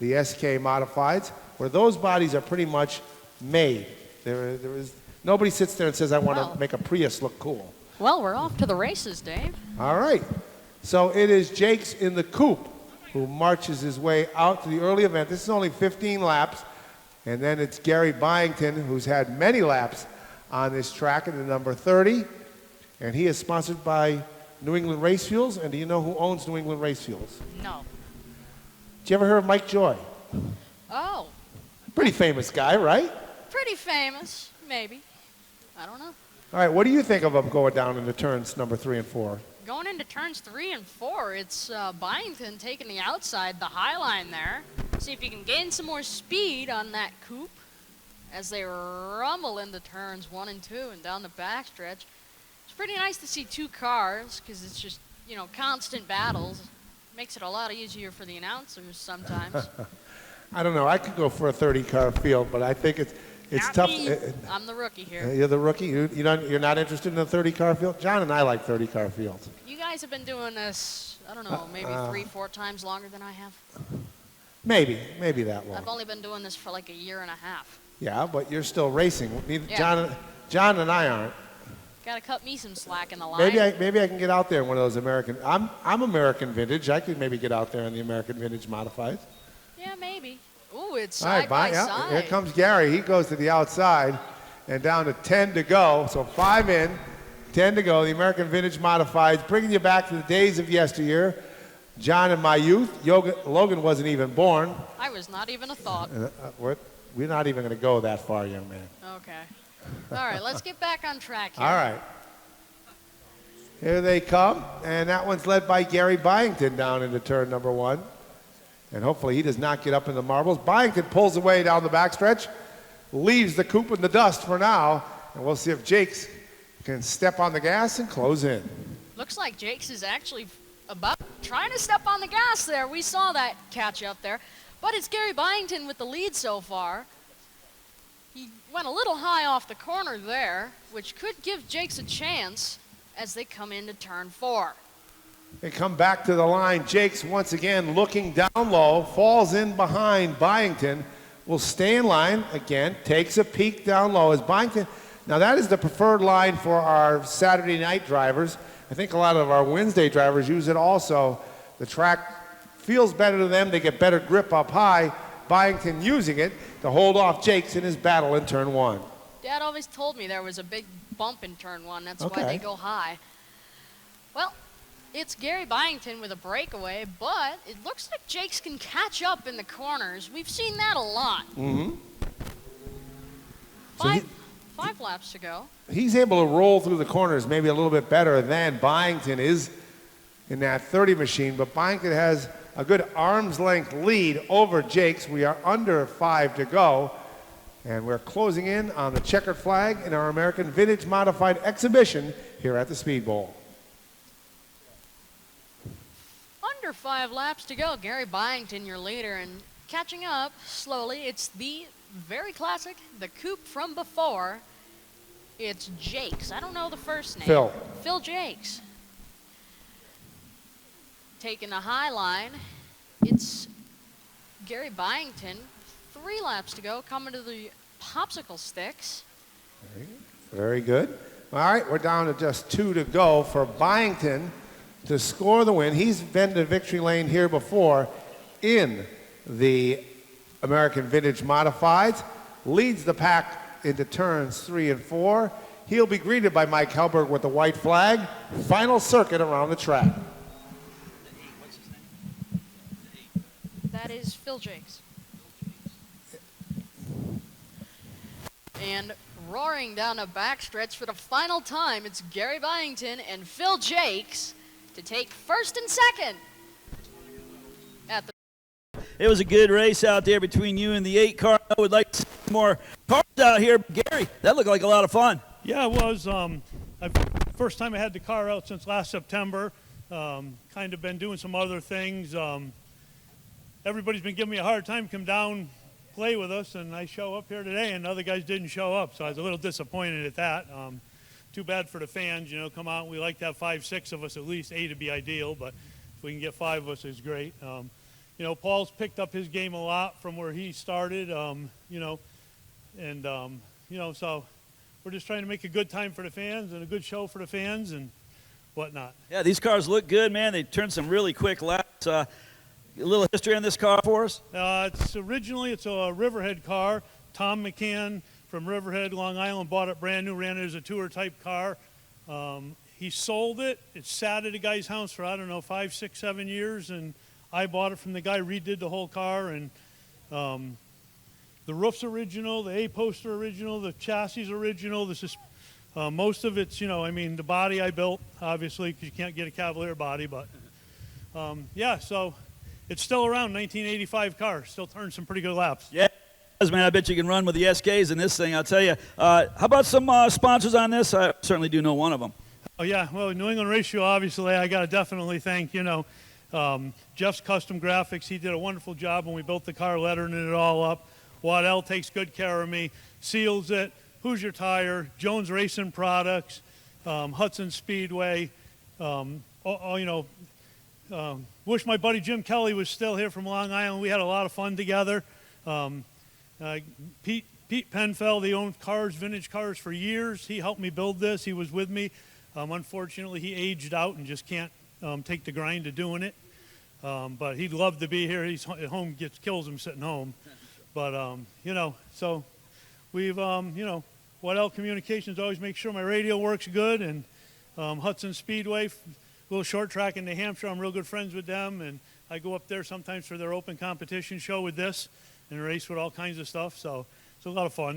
the SK Modifieds, where those bodies are pretty much made. There is nobody sits there and says, I want to make a Prius look cool. Well, we're off to the races, Dave. All right. So it is Jakes in the coupe who marches his way out to the early event. This is only 15 laps. And then it's Gary Byington, who's had many laps on this track in the number 30. And he is sponsored by New England Race Fuels. And do you know who owns New England Race Fuels? No. Did you ever hear of Mike Joy? Oh. Pretty famous guy, right? Pretty famous, maybe. I don't know. All right, what do you think of him going down into turns number 3 and 4? Going into turns 3 and 4, it's Byington taking the outside, the high line there. See if he can gain some more speed on that coupe as they rumble into turns 1 and 2 and down the backstretch. It's pretty nice to see two cars because it's just, you know, constant battles. Makes it a lot easier for the announcers sometimes. I don't know. I could go for a 30-car field, but I think it's Not tough. me. I'm the rookie here. You're the rookie? You're not interested in a 30-car field? John and I like 30-car fields. You guys have been doing this, I don't know, maybe 3-4 times longer than I have. Maybe that long. I've only been doing this for like a year and a half. Yeah, but you're still racing. Yeah. John and I aren't. Got to cut me some slack in the line. Maybe I can get out there in one of those American. I'm American Vintage. I could maybe get out there in the American Vintage Modifieds. Yeah, maybe. Ooh, it's All right, side by side. Here comes Gary. He goes to the outside, and down to 10 to go. So 5 in, 10 to go. The American Vintage Modifieds, bringing you back to the days of yesteryear. John and my youth. Logan wasn't even born. I was not even a thought. We're not even going to go that far, young man. Okay. All right, let's get back on track here. All right. Here they come, and that one's led by Gary Byington down into turn number 1. And hopefully he does not get up in the marbles. Byington pulls away down the backstretch, leaves the coupe in the dust for now, and we'll see if Jakes can step on the gas and close in. Looks like Jakes is actually about trying to step on the gas there. We saw that catch up there. But it's Gary Byington with the lead so far. He went a little high off the corner there, which could give Jakes a chance as they come into turn 4. They come back to the line. Jakes once again looking down low, falls in behind Byington, will stay in line again, takes a peek down low as Byington. Now that is the preferred line for our Saturday night drivers. I think a lot of our Wednesday drivers use it also. The track feels better to them. They get better grip up high. Byington using it to hold off Jakes in his battle in turn 1. Dad always told me there was a big bump in turn 1. That's why they go high. Well, it's Gary Byington with a breakaway, but it looks like Jakes can catch up in the corners. We've seen that a lot. Mm-hmm. Five laps to go. He's able to roll through the corners maybe a little bit better than Byington is in that 30 machine, but Byington has a good arm's length lead over Jakes. We are under 5 to go, and we're closing in on the checkered flag in our American Vintage Modified exhibition here at the Speed Bowl. Under 5 laps to go. Gary Byington, your leader, and catching up slowly. It's the very classic, the coupe from before. It's Jakes. I don't know the first name. Phil Jakes. Taking the high line. It's Gary Byington. 3 laps to go, coming to the popsicle sticks. Very good. All right, we're down to just 2 to go for Byington to score the win. He's been to victory lane here before in the American Vintage Modifieds. Leads the pack into turns 3 and 4. He'll be greeted by Mike Helberg with the white flag. Final circuit around the track. That is Phil Jakes. And roaring down a backstretch for the final time, it's Gary Byington and Phil Jakes to take first and second at the. It was a good race out there between you and the 8 car. I would like to see more cars out here. Gary, that looked like a lot of fun. Yeah, it was. First time I had the car out since last September. Kind of been doing some other things. Everybody's been giving me a hard time to come down, play with us, and I show up here today, and other guys didn't show up, so I was a little disappointed at that. Too bad for the fans, you know, come out. We like to have 5, 6 of us at least. 8 to be ideal, but if we can get 5 of us, it's great. you know, Paul's picked up his game a lot from where he started, you know, and, you know, so we're just trying to make a good time for the fans and a good show for the fans and whatnot. Yeah, these cars look good, man. They turn some really quick laps. A little history on this car for us? It's a Riverhead car. Tom McCann from Riverhead, Long Island, bought it brand new, ran it as a tour type car. He sold it. It sat at a guy's house for, I don't know, 5, 6, 7 years, and I bought it from the guy, redid the whole car, and the roof's original, the A-poster original, the chassis original. This is most of it's, you know, I mean, the body I built, obviously, because you can't get a Cavalier body, but yeah, so it's still around, 1985 car, still turns some pretty good laps. Yeah, man, I bet you can run with the SKs in this thing, I'll tell you. How about some sponsors on this? I certainly do know one of them. Oh, yeah, well, New England Ratio, obviously, I got to definitely thank, you know, Jeff's Custom Graphics. He did a wonderful job when we built the car, lettering it all up. Waddell takes good care of me, seals it. Hoosier Tire, Jones Racing Products, Hudson Speedway. You know, wish my buddy Jim Kelly was still here from Long Island. We had a lot of fun together. Pete Penfeld, he owned cars, vintage cars for years. He helped me build this. He was with me. Unfortunately, he aged out and just can't take the grind of doing it. But he'd love to be here. He's at home, kills him sitting home. But, you know, so we've, you know, Waddell Communications always makes sure my radio works good. And Hudson Speedway, little short track in New Hampshire, I'm real good friends with them. And I go up there sometimes for their open competition show with this and race with all kinds of stuff. So it's a lot of fun.